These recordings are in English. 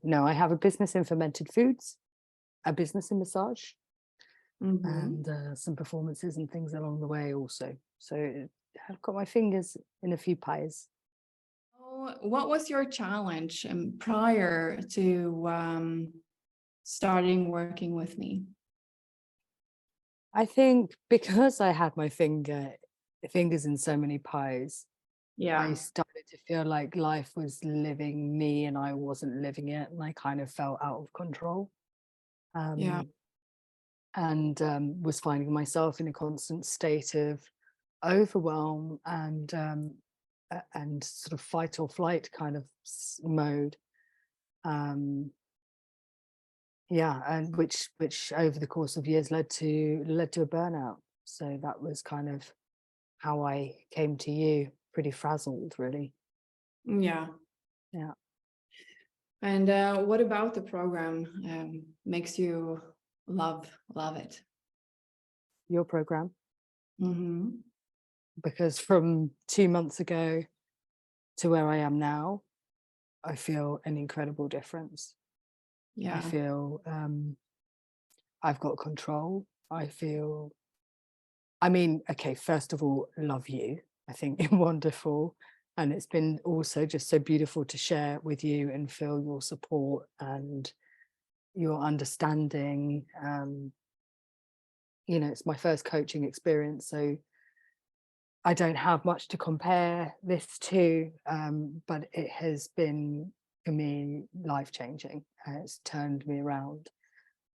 no, I have a business in fermented foods, a business in massage, Mm-hmm. and some performances and things along the way also. So I've got my fingers in a few pies. Oh, what was your challenge prior to starting working with me? I think because I had my fingers in so many pies, I Yeah. started to feel like life was living me and I wasn't living it, and I kind of felt out of control. Yeah. Um, and was finding myself in a constant state of overwhelm and sort of fight or flight kind of mode. Um, yeah, and which over the course of years led to a burnout. So that was kind of how I came to you, pretty frazzled, really. Yeah. Yeah, And what about the program makes you love it? your program, Mm-hmm. because from 2 months ago to where I am now, I feel an incredible difference. I Yeah. feel I've got control. I feel, I mean, okay, first of all, love you. I think you're wonderful. And it's been also just so beautiful to share with you and feel your support and your understanding. It's my first coaching experience, so I don't have much to compare this to, but it has been, for me, life changing. It's turned me around.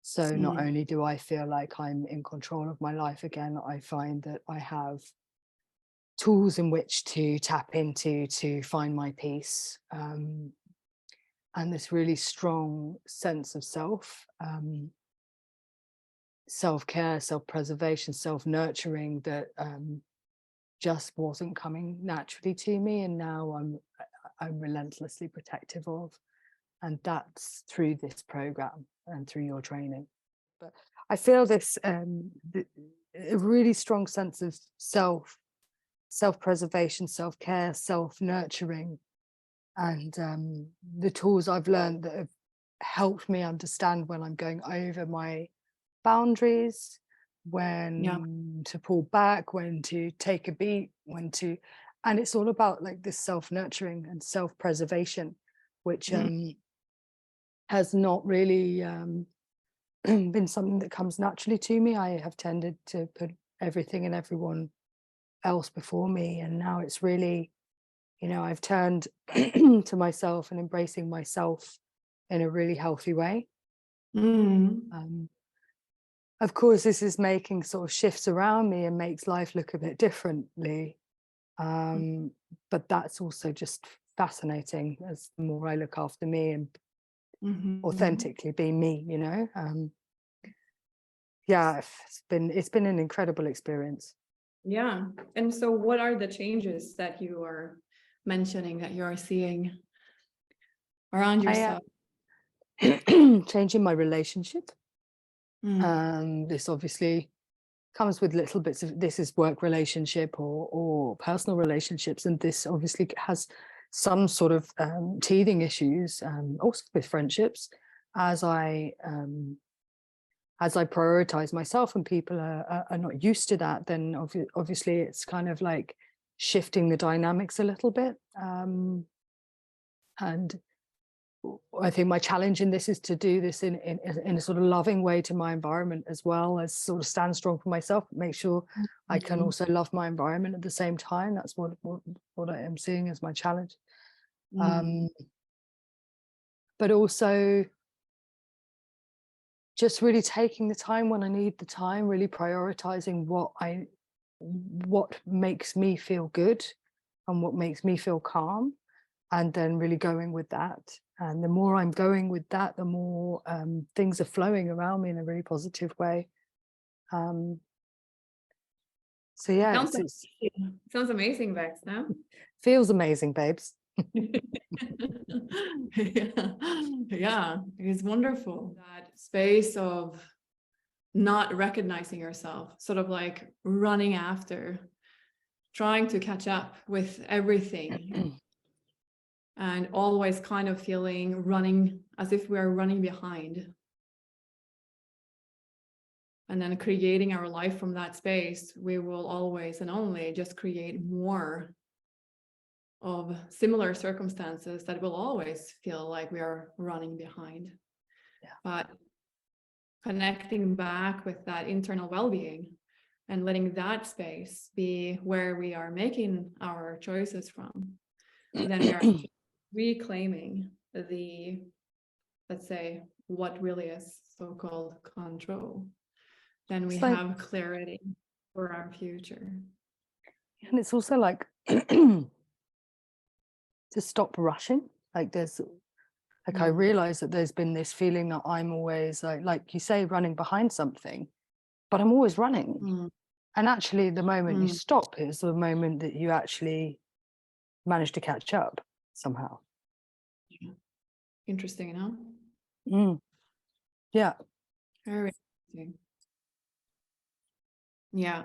So not Mm. only do I feel like I'm in control of my life again, I find that I have tools in which to tap into to find my peace, and this really strong sense of self-care, self-preservation, self-nurturing that just wasn't coming naturally to me, and now I'm relentlessly protective of, and that's through this program and through your training. But I feel this a really strong sense of self-preservation, self-care, self-nurturing, and the tools I've learned that have helped me understand when I'm going over my boundaries, Yeah. when to pull back, when to take a beat, and it's all about like this self-nurturing and self-preservation, which Mm. has not really been something that comes naturally to me. I have tended to put everything and everyone else before me, and now it's really, I've turned to myself and embracing myself in a really healthy way. Mm. um, Of course, this is making sort of shifts around me and makes life look a bit differently. Um, but that's also just fascinating as the more I look after me and Mm-hmm. authentically be me. Yeah, it's been an incredible experience. Yeah. And so what are the changes that you are mentioning that you are seeing around I yourself? changing my relationship. Mm. This obviously comes with little bits of, this is work relationship or personal relationships, and this obviously has some sort of teething issues, also with friendships, as I prioritize myself, and people are not used to that. Then obviously it's kind of like shifting the dynamics a little bit, and I think my challenge in this is to do this in a sort of loving way to my environment, as well as sort of stand strong for myself, make sure I can Mhm. also love my environment at the same time. That's what I am seeing as my challenge. Mm. Um, but also just really taking the time when I need the time, really prioritizing what makes me feel good and what makes me feel calm, and then really going with that. And the more I'm going with that, the more things are flowing around me in a really positive way. Um, so yeah, Sounds it's amazing. Sounds amazing, Vex, no? feels amazing, babes. Yeah. Yeah, it's wonderful. That space of not recognizing yourself, sort of like running after, trying to catch up with everything. and always kind of feeling running as if we are running behind. And then creating our life from that space, we will always and only just create more of similar circumstances that will always feel like we are running behind. Yeah. But connecting back with that internal well-being and letting that space be where we are making our choices from, then we are reclaiming the, let's say, what really is so-called control. Then we It's like, have clarity for our future. and it's also like to stop rushing. Like there's, like I realize that there's been this feeling that I'm always like you say, running behind something, but I'm always running. And actually the moment you stop is the moment that you actually manage to catch up somehow. Interesting, you know? Yeah. Very interesting. Yeah.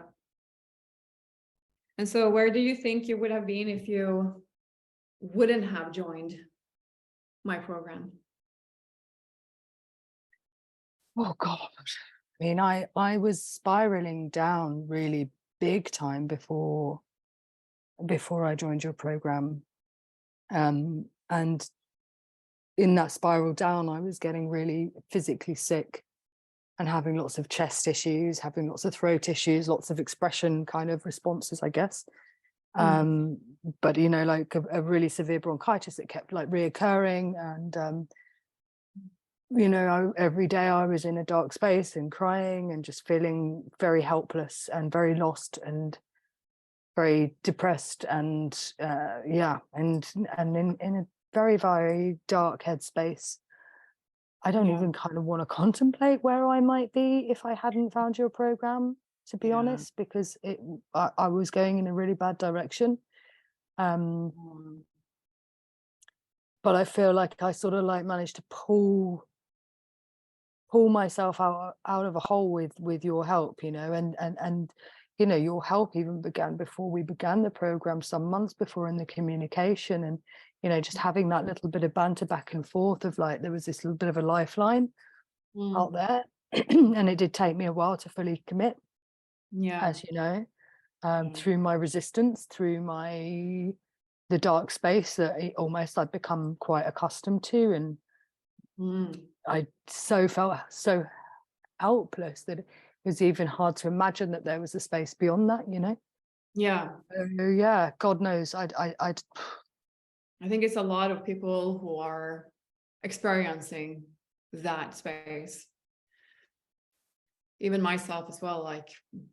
And so where do you think you would have been if you wouldn't have joined my program? Oh God. I mean, I was spiraling down really big time before I joined your program. And in that spiral down, I was getting really physically sick and having lots of chest issues, having lots of throat issues, lots of expression kind of responses, I guess. But, you know, like a really severe bronchitis that kept like reoccurring. And, you know, every day I was in a dark space and crying and just feeling very helpless and very lost and very depressed and yeah, and in a very, very dark headspace. I don't even kind of want to contemplate where I might be if I hadn't found your program, to be honest, because I was going in a really bad direction. But I feel like I sort of like managed to pull myself out of a hole with your help, you know, and you know, your help even began before we began the program, some months before, in the communication, and you know, just having that little bit of banter back and forth of like there was this little bit of a lifeline out there. And it did take me a while to fully commit, as you know, through my resistance, through the dark space that almost I'd become quite accustomed to, and I felt so helpless that it was even hard to imagine that there was a space beyond that, you know. Yeah. Yeah, God knows, I think it's a lot of people who are experiencing that space. Even myself as well, like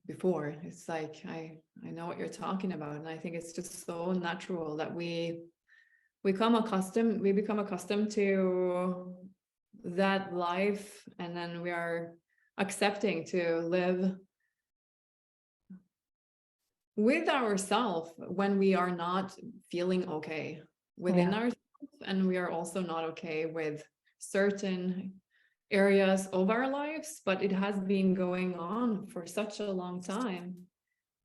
before, it's like I know what you're talking about, and I think it's just so natural that we become accustomed to that life, and then we are accepting to live with ourselves when we are not feeling okay within ourselves, and we are also not okay with certain areas of our lives, but it has been going on for such a long time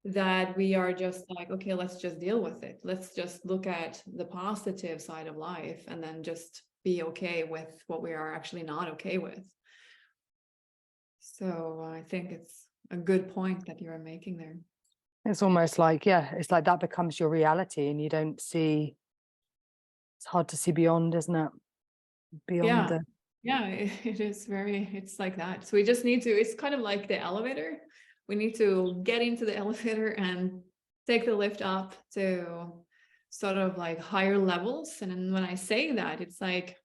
that we are just like, okay, let's just deal with it. Let's just look at the positive side of life and then just be okay with what we are actually not okay with. So I think it's a good point that you are making there. It's almost like, yeah, it's like that becomes your reality and you don't see, it's hard to see beyond, isn't it? Beyond it is it's like that. So we just need to, it's kind of like the elevator. We need to get into the elevator and take the lift up to sort of like higher levels. And then when I say that, it's like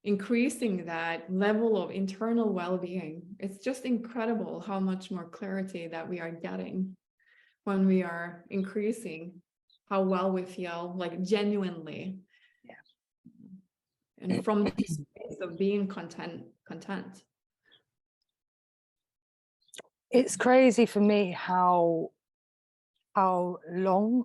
increasing that level of internal well-being. It's just incredible how much more clarity that we are getting when we are increasing how well we feel, like genuinely. And from the space of being content. It's crazy for me how long,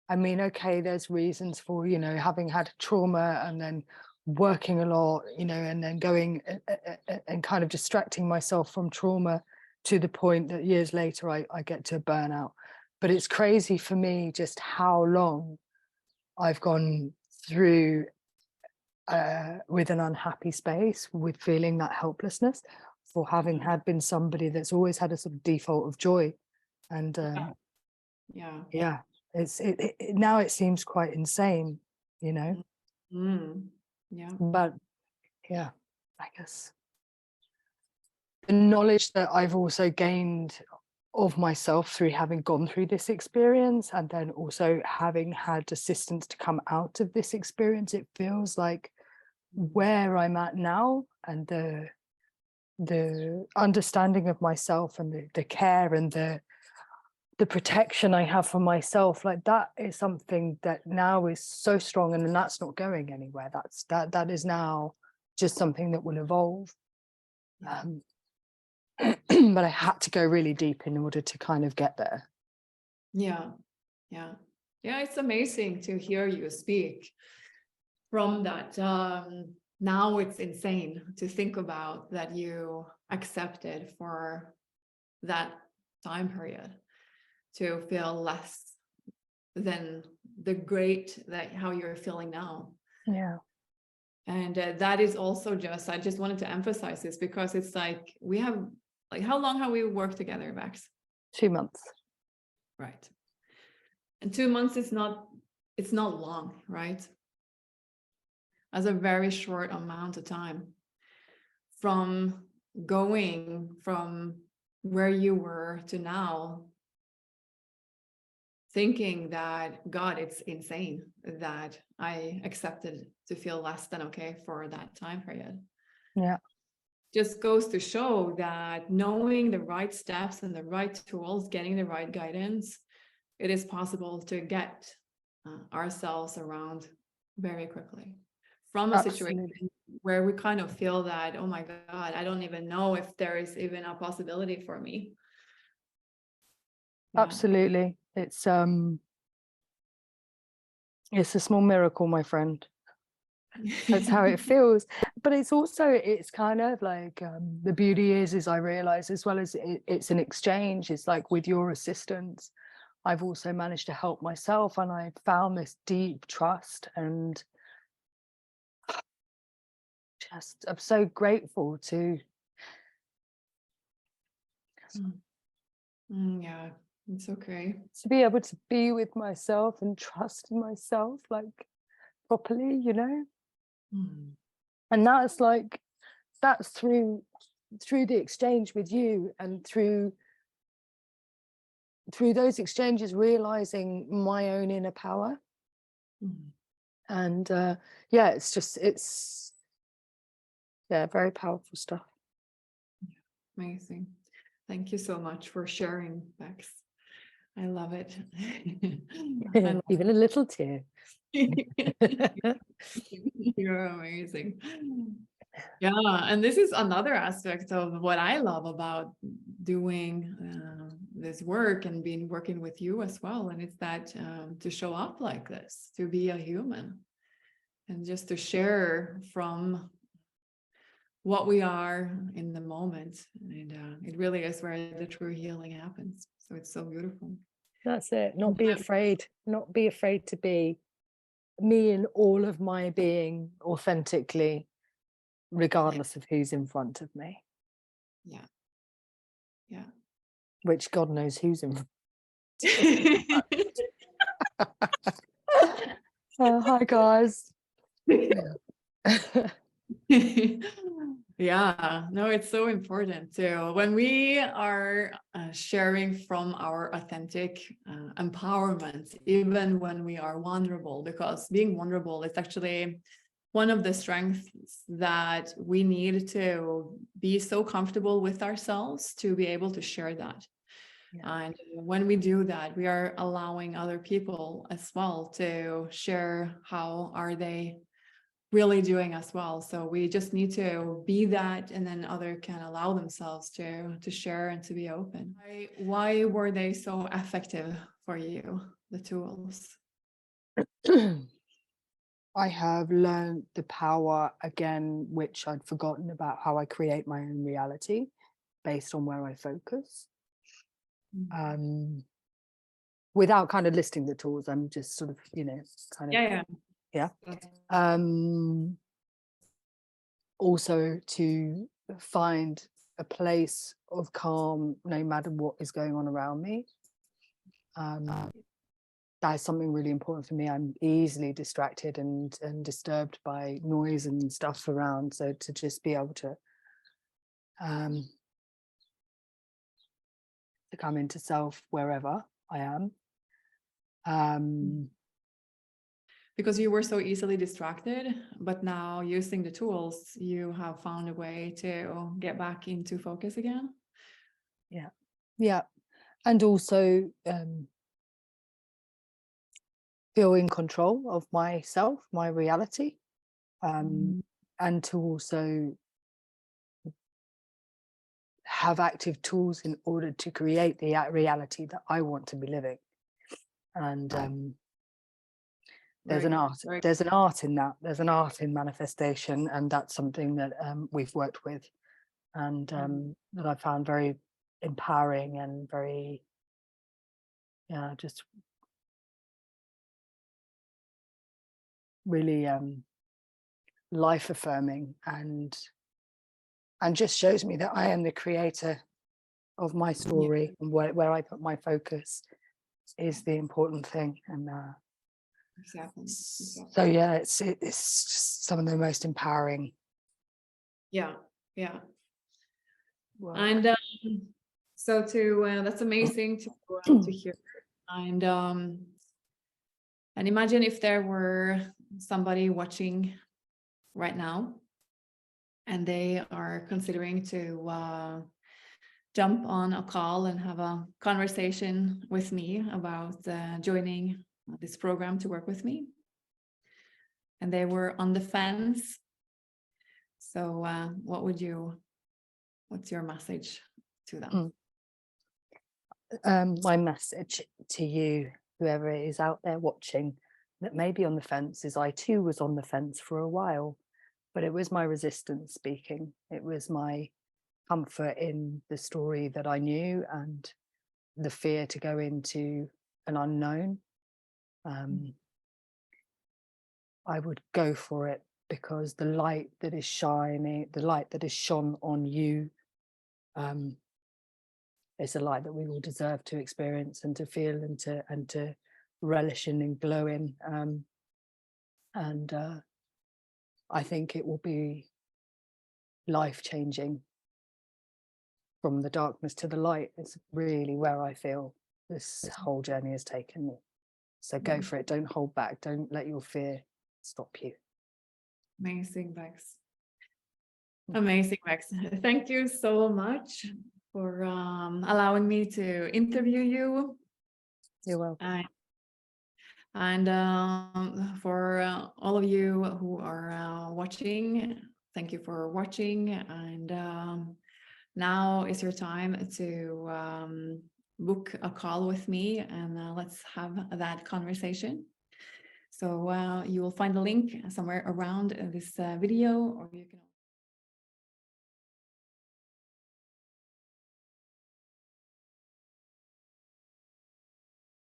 I mean, okay, there's reasons for, you know, having had trauma and then working a lot, you know, and then going and kind of distracting myself from trauma to the point that years later I get to burnout. But it's crazy for me just how long I've gone through with an unhappy space, with feeling that helplessness, for having had been somebody that's always had a sort of default of joy. And Yeah. yeah, now it seems quite insane, you know. Yeah. But yeah, I guess the knowledge that I've also gained of myself through having gone through this experience, and then also having had assistance to come out of this experience, it feels like where I'm at now, and the understanding of myself, and the care, and the protection I have for myself, like that is something that now is so strong, and then that's not going anywhere. That is now just something that will evolve. But I had to go really deep in order to kind of get there. Yeah. Yeah. Yeah. It's amazing to hear you speak from that. Now it's insane to think about that you accepted for that time period to feel less than the great that how you're feeling now. Yeah. And that is also I just wanted to emphasize this because it's like we have, like, how long have we worked together, Max? 2 months. Right. And 2 months is not, it's not long, right? As a very short amount of time from going from where you were to now, thinking that, God, it's insane that I accepted to feel less than okay for that time period. Yeah. Just goes to show that knowing the right steps and the right tools, getting the right guidance, it is possible to get ourselves around very quickly from a situation where we kind of feel that, oh my God, I don't even know if there is even a possibility for me. Yeah. Absolutely. It's a small miracle, my friend. That's how it feels. But it's also, it's kind of like the beauty is I realize, as well as it's an exchange, it's like with your assistance, I've also managed to help myself, and I found this deep trust, and just I'm so grateful to Yeah, it's okay. to be able to be with myself and trust in myself, like, properly, you know. And that's through the exchange with you, and through those exchanges, realizing my own inner power. And yeah, it's very powerful stuff. Amazing. Thank you so much for sharing, Bex. I love it. Even a little tear. You're amazing. Yeah, and this is another aspect of what I love about doing this work and working with you as well. And it's that to show up like this, to be a human, and just to share from what we are in the moment. And it really is where the true healing happens. So it's so beautiful. That's it. Not be afraid to be me in all of my being, authentically, regardless of who's in front of me. Yeah. Yeah. Which God knows who's in front. Hi guys. Yeah, no, it's so important too. When we are sharing from our authentic empowerment, even when we are vulnerable, because being vulnerable is actually one of the strengths that we need to be so comfortable with ourselves to be able to share that. Yeah. And when we do that, we are allowing other people as well to share how are they really doing as well. So we just need to be that, and then other can allow themselves to share and to be open. Why were they so effective for you, the tools? I have learned the power again, which I'd forgotten about, how I create my own reality based on where I focus. Without kind of listing the tools, I'm just sort of, kind of Yeah. That's- Also to find a place of calm no matter what is going on around me. That is something really important for me. I'm easily distracted and disturbed by noise and stuff around. So to just be able to come into self wherever I am. Because you were so easily distracted, but now using the tools, you have found a way to get back into focus again. Yeah. And also feel in control of myself, my reality, and to also have active tools in order to create the reality that I want to be living. And there's Very an good, art. very There's an art in that. There's an art in manifestation, and that's something that we've worked with, and that I found very empowering and very, yeah, just really life affirming, and just shows me that I am the creator of my story, and where I put my focus is the important thing. And Exactly. so yeah, it's just some of the most empowering Yeah. work. And so that's amazing to hear. And imagine if there were somebody watching right now and they are considering to jump on a call and have a conversation with me about joining this program to work with me. And they were on the fence. So what's your message to them? My message to you, whoever is out there watching, that may be on the fence, is I too was on the fence for a while, but it was my resistance speaking. It was my comfort in the story that I knew and the fear to go into an unknown. I would go for it because the light that is shining, the light that is shone on you, is a light that we all deserve to experience and to feel and to relish in and glow in. And I think it will be life-changing. From the darkness to the light is really where I feel this whole journey has taken me. So go for it. Don't hold back. Don't let your fear stop you. Amazing, Bex. Amazing, Bex. Thank you so much for allowing me to interview you. You're welcome. And for all of you who are watching, thank you for watching. And now is your time to book a call with me, and let's have that conversation. So you will find the link somewhere around this video, or you can